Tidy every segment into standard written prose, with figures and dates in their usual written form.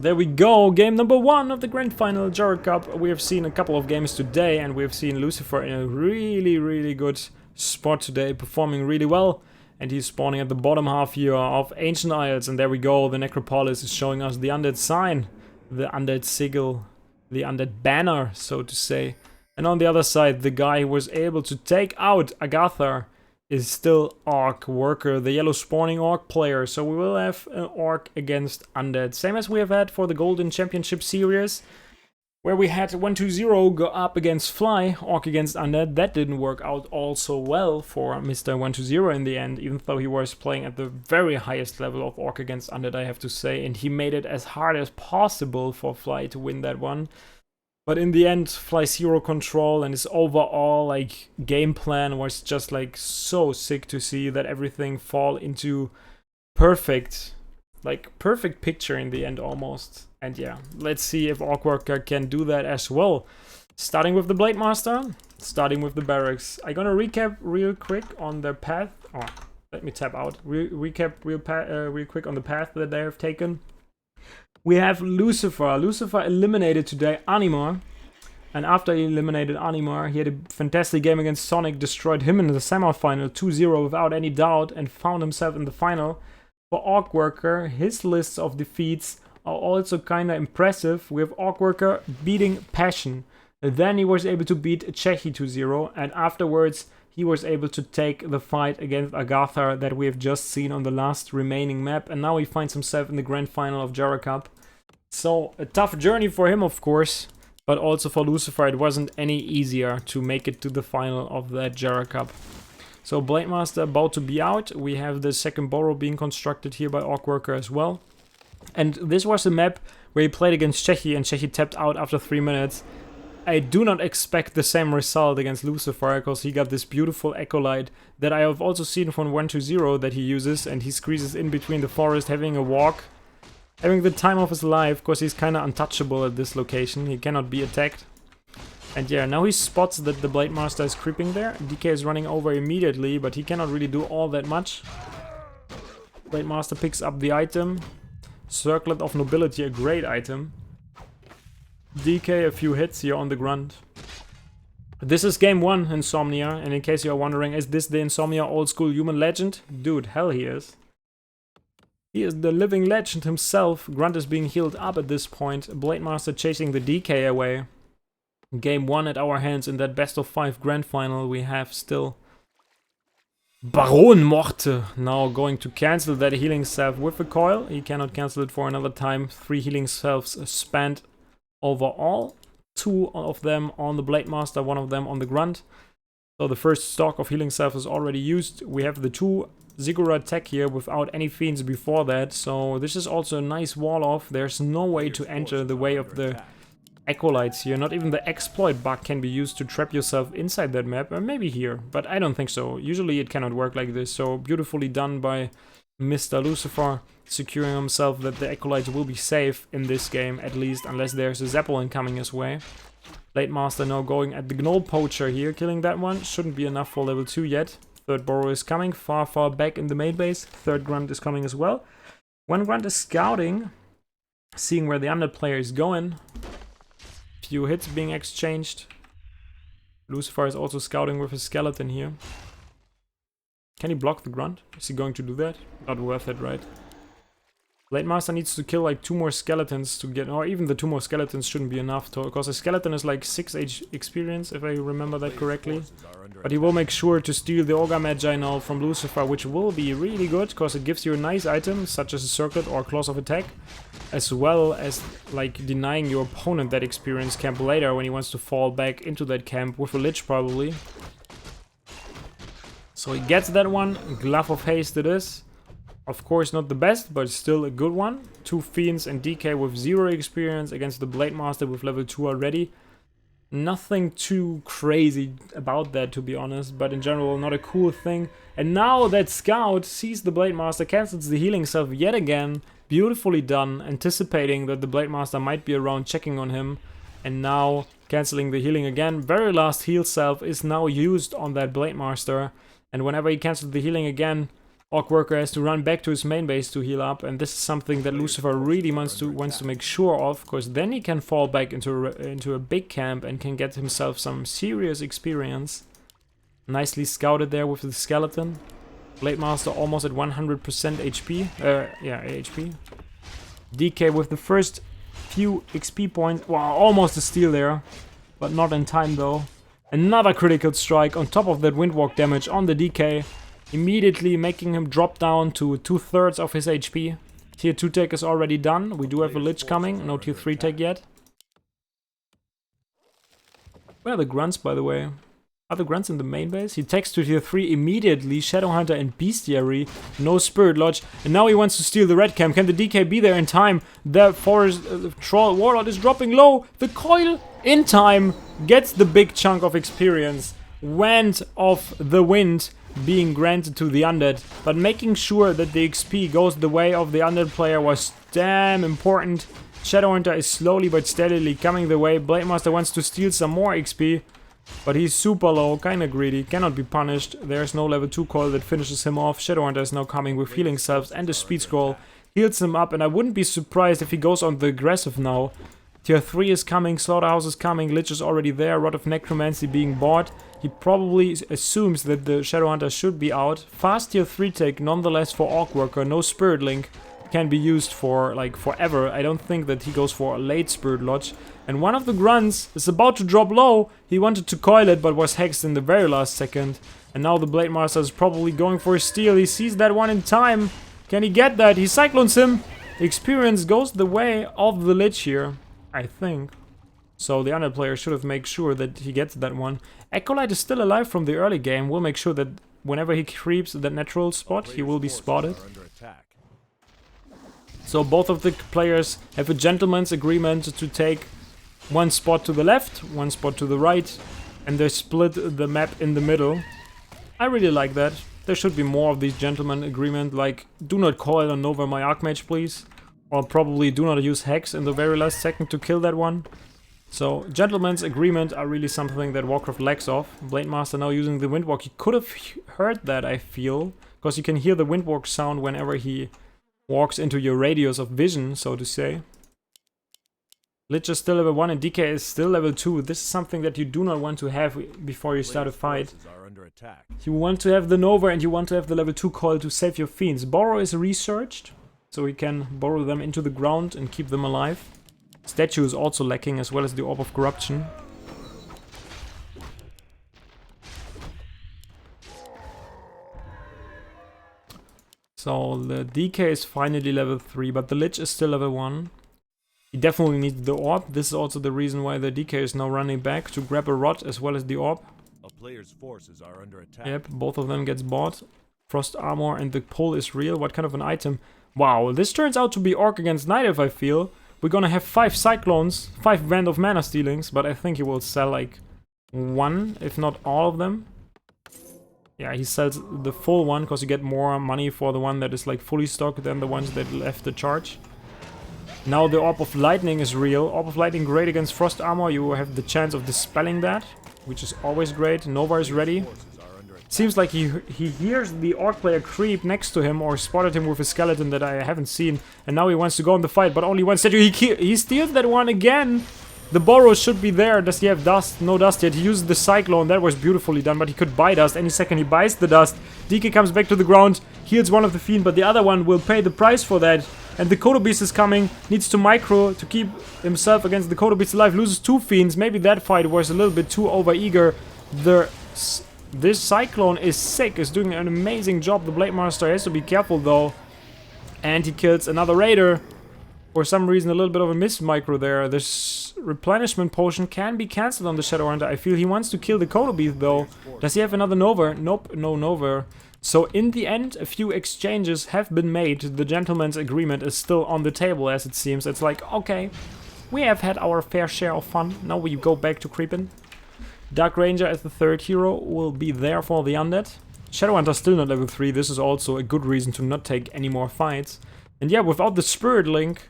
There we go, game number 1 of the Grand Final GERA Cup. We have seen a couple of games today, and we have seen Lucifer in a really good spot today, performing really well. And he's spawning at the bottom half here of Ancient Isles, and there we go, the Necropolis is showing us the undead sign, the undead sigil, the undead banner, so to say. And on the other side, the guy who was able to take out Agatha is still OrcWorker, the yellow spawning orc player. So we will have an orc against undead, same as we have had for the Golden Championship series, where we had 1-2-0 go up against Fly, orc against undead. That didn't work out all so well for Mr. 1-2-0 in the end, even though he was playing at the very highest level of orc against undead, I have to say, and he made it as hard as possible for Fly to win that one. But in the end, Fly's hero control and his overall like game plan was just like so sick to see that everything fall into perfect picture in the end almost. And yeah, let's see if OrcWorker can do that as well. Starting with the Blade Master, starting with the barracks. I'm gonna recap real quick on their path. Oh, let me tap out. Recap real quick on the path that they have taken. We have Lucifer. Lucifer eliminated today Animar. And after he eliminated Animar, he had a fantastic game against Sonic, destroyed him in the semi-final 2-0 without any doubt, and found himself in the final. For OrcWorker, his lists of defeats are also kinda impressive, with OrcWorker beating Passion. Then he was able to beat Chechi 2-0, and afterwards he was able to take the fight against Agatha that we have just seen on the last remaining map, and now he finds himself in the Grand Final of GERA Cup. So, a tough journey for him, of course, but also for Lucifer it wasn't any easier to make it to the final of that GERA Cup. So, Blade Master about to be out. We have the second burrow being constructed here by OrcWorker as well. And this was a map where he played against Chechi, and Chechi tapped out after 3 minutes. I do not expect the same result against Lucifer, because he got this beautiful Acolyte that I have also seen from 1-2-0 that he uses, and he squeezes in between the forest, having a walk, having the time of his life, because he's kind of untouchable at this location. He cannot be attacked. And yeah, now he spots that the Blade Master is creeping there. DK is running over immediately, but he cannot really do all that much. Blade Master picks up the item. Circlet of Nobility, a great item. DK a few hits here on the grunt. This is game 1, Insomnia, and in case you're wondering, is this the Insomnia old school human legend? Dude, hell he is. He is the living legend himself. Grunt is being healed up at this point. Blade Master chasing the DK away. Game 1 at our hands in that best of 5 grand final. We have still Baron Morte now going to cancel that healing salve with a coil. He cannot cancel it for another time. 3 healing salves spent overall. 2 of them on the Blade Master, 1 of them on the Grunt. So the first stock of healing salve is already used. We have the 2 Ziggurat tech here without any fiends before that. So this is also a nice wall off. There's no way to enter the way of the Acolytes here. Not even the exploit bug can be used to trap yourself inside that map. Or maybe here, but I don't think so. Usually it cannot work like this. So beautifully done by Mr. Lucifer, securing himself that the Acolytes will be safe in this game, at least, unless there's a Zeppelin coming his way. Blade Master now going at the Gnoll Poacher here, killing that one. Shouldn't be enough for level 2 yet. Third burrow is coming, far back in the main base. Third grunt is coming as well. One grunt is scouting, seeing where the undead player is going. Few hits being exchanged. Lucifer is also scouting with his skeleton here. Can he block the grunt? Is he going to do that? Not worth it, right? Blade Master needs to kill like 2 more skeletons to get, or even the 2 more skeletons shouldn't be enough, because a skeleton is like 6 experience, if I remember that correctly. But he will make sure to steal the Ogre Magi now from Lucifer, which will be really good, because it gives you a nice item, such as a Circlet or Claws of Attack, as well as like denying your opponent that experience camp later when he wants to fall back into that camp with a Lich probably. So he gets that one, Glove of Haste it is. Of course not the best, but still a good one. 2 Fiends and DK with 0 experience against the Blade Master with level 2 already. Nothing too crazy about that, to be honest, but in general not a cool thing. And now that Scout sees the Blade Master, cancels the healing salve yet again. Beautifully done, anticipating that the Blade Master might be around checking on him. And now cancelling the healing again. Very last heal salve is now used on that Blade Master. And whenever he cancels the healing again, OrcWorker has to run back to his main base to heal up, and this is something that Lucifer really wants to make sure of, because then he can fall back into a big camp and can get himself some serious experience. Nicely scouted there with the skeleton. Blade Master almost at 100% HP. Yeah, HP. DK with the first few XP points. Wow, almost a steal there, but not in time though. Another critical strike on top of that windwalk damage on the DK, immediately making him drop down to 2/3 of his HP. Tier 2 tech is already done. We do have a Lich coming, no Tier 3 tech yet. Where are the grunts, by the way? Are the grunts in the main base? He takes to Tier 3 immediately. Shadowhunter and Bestiary. No Spirit Lodge. And now he wants to steal the red camp. Can the DK be there in time? The Forest Troll Warlord is dropping low. The coil in time gets the big chunk of experience. Wand of the Wind being granted to the Undead. But making sure that the XP goes the way of the Undead player was damn important. Shadowhunter is slowly but steadily coming the way. Blade Master wants to steal some more XP. But he's super low, kinda greedy, cannot be punished. There's no level 2 call that finishes him off. Shadowhunter is now coming with healing salves and a speed scroll. Heals him up, and I wouldn't be surprised if he goes on the aggressive now. Tier 3 is coming, Slaughterhouse is coming, Lich is already there, Rod of Necromancy being bought. He probably assumes that the Shadowhunter should be out. Fast Tier 3 take nonetheless for OrcWorker, no Spirit Link. Can be used for like forever. I don't think that he goes for a late Spirit Lodge. And one of the grunts is about to drop low. He wanted to coil it but was hexed in the very last second. And now the Blade Master is probably going for a steal. He sees that one in time. Can he get that? He cyclones him. Experience goes the way of the Lich here, I think. So the other player should have made sure that he gets that one. Acolyte is still alive from the early game. We'll make sure that whenever he creeps that natural spot, he will be spotted. So both of the players have a gentleman's agreement to take one spot to the left, one spot to the right, and they split the map in the middle. I really like that. There should be more of these gentleman agreement, like do not coil on Nova my Archmage please, or probably do not use Hex in the very last second to kill that one. So gentleman's agreement are really something that Warcraft lacks of. Blade Master now using the Windwalk. He could have heard that, I feel, because you can hear the Windwalk sound whenever he walks into your radius of vision, so to say. Lich is still level 1 and DK is still level 2. This is something that you do not want to have before you start a fight. You want to have the Nova and you want to have the level 2 call to save your fiends. Borrow is researched, so you can borrow them into the ground and keep them alive. Statue is also lacking, as well as the Orb of Corruption. So the DK is finally level 3, but the Lich is still level 1. He definitely needs the Orb. This is also the reason why the DK is now running back to grab a Rod as well as the Orb. A player's forces are under attack. Yep, both of them gets bought. Frost Armor and the pull is real. What kind of an item? Wow, this turns out to be Orc against Night Elf, I feel. We're gonna have 5 Cyclones, 5 Band of Mana Stealings, but I think he will sell like 1, if not all of them. Yeah, he sells the full one because you get more money for the one that is like fully stocked than the ones that left the charge. Now the Orb of Lightning is real. Orb of Lightning great against Frost Armor. You have the chance of dispelling that, which is always great. Nova is ready. Seems like he hears the Orc player creep next to him or spotted him with a skeleton that I haven't seen. And now he wants to go in the fight, but only one statue. He steals that one again. The Borrow should be there. Does he have dust? No dust yet. He used the Cyclone. That was beautifully done, but he could buy dust. Any second he buys the dust. DK comes back to the ground, heals one of the Fiend, but the other one will pay the price for that. And the Kodo Beast is coming. Needs to micro to keep himself against the Kodo Beast alive. Loses 2 Fiends. Maybe that fight was a little bit too over-eager. This Cyclone is sick. Is doing an amazing job. The Blade Master has to be careful though. And he kills another Raider. For some reason, a little bit of a miss micro there. This replenishment potion can be cancelled on the Shadowhunter. I feel he wants to kill the Kodo Beast though. Does he have another Nova? Nope, no Nova. So in the end, a few exchanges have been made. The gentleman's agreement is still on the table, as it seems. It's like, okay, we have had our fair share of fun. Now we go back to creeping. Dark Ranger as the 3rd hero will be there for the Undead. Shadowhunter still not level 3. This is also a good reason to not take any more fights. And yeah, without the Spirit Link,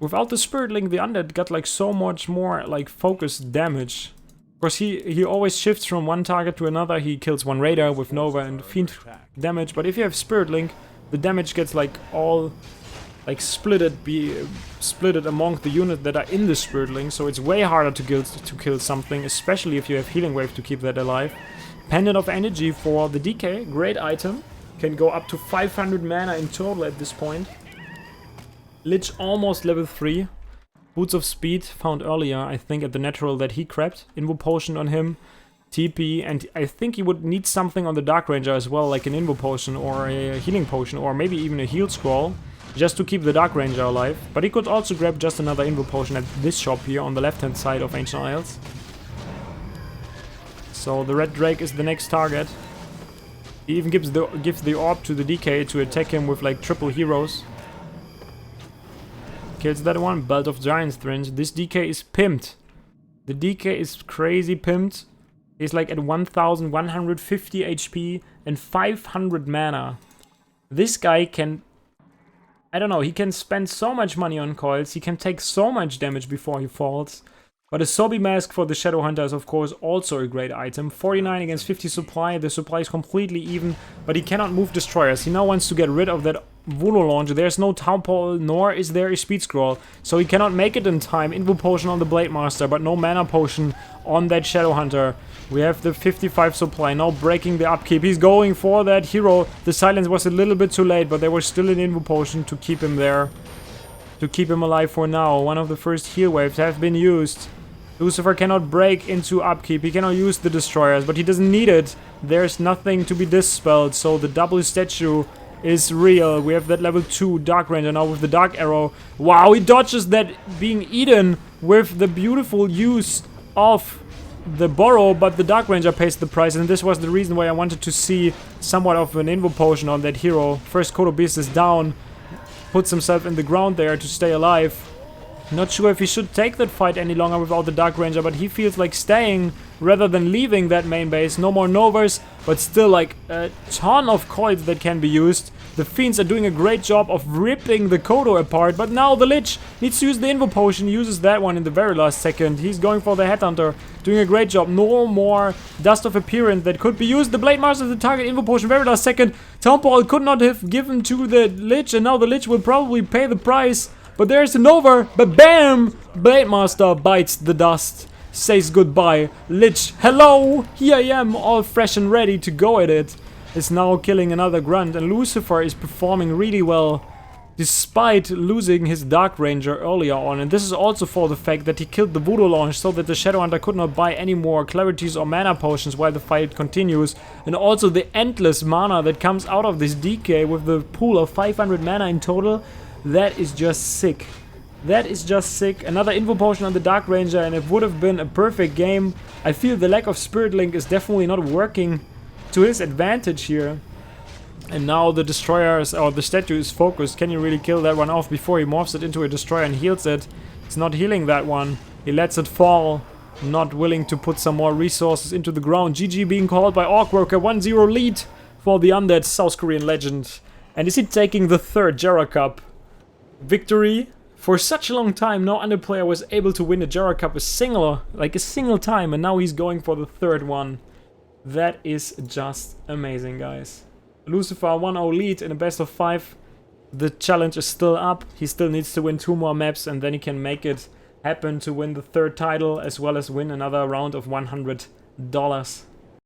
the Undead got like so much more like focused damage. Of course, he always shifts from one target to another. He kills one raider with Nova and Fiend damage. But if you have Spirit Link, the damage gets like all like splitted among the units that are in the Spirit Link. So it's way harder to kill something, especially if you have Healing Wave to keep that alive. Pendant of Energy for the DK, great item. Can go up to 500 mana in total at this point. Lich almost level 3. Boots of Speed found earlier, I think, at the natural that he crapped. Invo Potion on him. TP, and I think he would need something on the Dark Ranger as well, like an Invo Potion or a Healing Potion, or maybe even a Heal Scroll, just to keep the Dark Ranger alive. But he could also grab just another Invo Potion at this shop here on the left-hand side of Ancient Isles. So the Red Drake is the next target. He even gives the orb to the DK to attack him with like triple heroes. Kills that one. Belt of Giant's Fringe. This DK is pimped. The DK is crazy pimped. He's like at 1150 HP and 500 mana. This guy can... I don't know, he can spend so much money on coils. He can take so much damage before he falls. But a Sobi Mask for the Shadow Hunter is of course also a great item. 49 against 50 supply, the supply is completely even, but he cannot move destroyers. He now wants to get rid of that Voodoo Launch. There's no Town Pole, nor is there a Speed Scroll, so he cannot make it in time. Invo Potion on the Blade Master, but no Mana Potion on that Shadow Hunter. We have the 55 supply, now breaking the upkeep. He's going for that hero. The silence was a little bit too late, but there was still an Invo Potion to keep him there. To keep him alive for now. One of the first heal waves have been used. Lucifer cannot break into upkeep, he cannot use the destroyers, but he doesn't need it. There's nothing to be dispelled, so the double statue is real. We have that level 2 Dark Ranger now with the Dark Arrow. Wow, he dodges that being eaten with the beautiful use of the Borrow, but the Dark Ranger pays the price, and this was the reason why I wanted to see somewhat of an Invo Potion on that hero. First Kodo Beast is down, puts himself in the ground there to stay alive. Not sure if he should take that fight any longer without the Dark Ranger, but he feels like staying rather than leaving that main base. No more Novas, but still like a ton of coils that can be used. The Fiends are doing a great job of ripping the Kodo apart, but now the Lich needs to use the Invo Potion, uses that one in the very last second. He's going for the Headhunter, doing a great job. No more Dust of Appearance that could be used. The Blade Master, the target Invo Potion, very last second. Town Ball could not have given to the Lich, and now the Lich will probably pay the price. But there's an over, but bam! Blade Master bites the dust, says goodbye. Lich, hello! Here I am, all fresh and ready to go at it. Is now killing another grunt, and Lucifer is performing really well, despite losing his Dark Ranger earlier on. And this is also for the fact that he killed the Voodoo Launch, so that the Shadow Hunter could not buy any more Clarities or Mana Potions while the fight continues. And also the endless mana that comes out of this DK with the pool of 500 mana in total. That is just sick. That is just sick. Another Invo Potion on the Dark Ranger, and it would have been a perfect game. I feel the lack of Spirit Link is definitely not working to his advantage here. And now the destroyers, or the statue is focused. Can you really kill that one off before he morphs it into a destroyer and heals it? It's not healing that one. He lets it fall. Not willing to put some more resources into the ground. GG being called by OrcWorker. 1-0 lead for the undead South Korean legend. And is he taking the third GERA Cup victory? For such a long time, no undead player was able to win a GERA Cup a single time, and now he's going for the third one. That is just amazing, guys. Lucifer 1-0 lead in a best of 5. The challenge is still up. He still needs to win 2 more maps, and then he can make it happen to win the third title, as well as win another round of $100.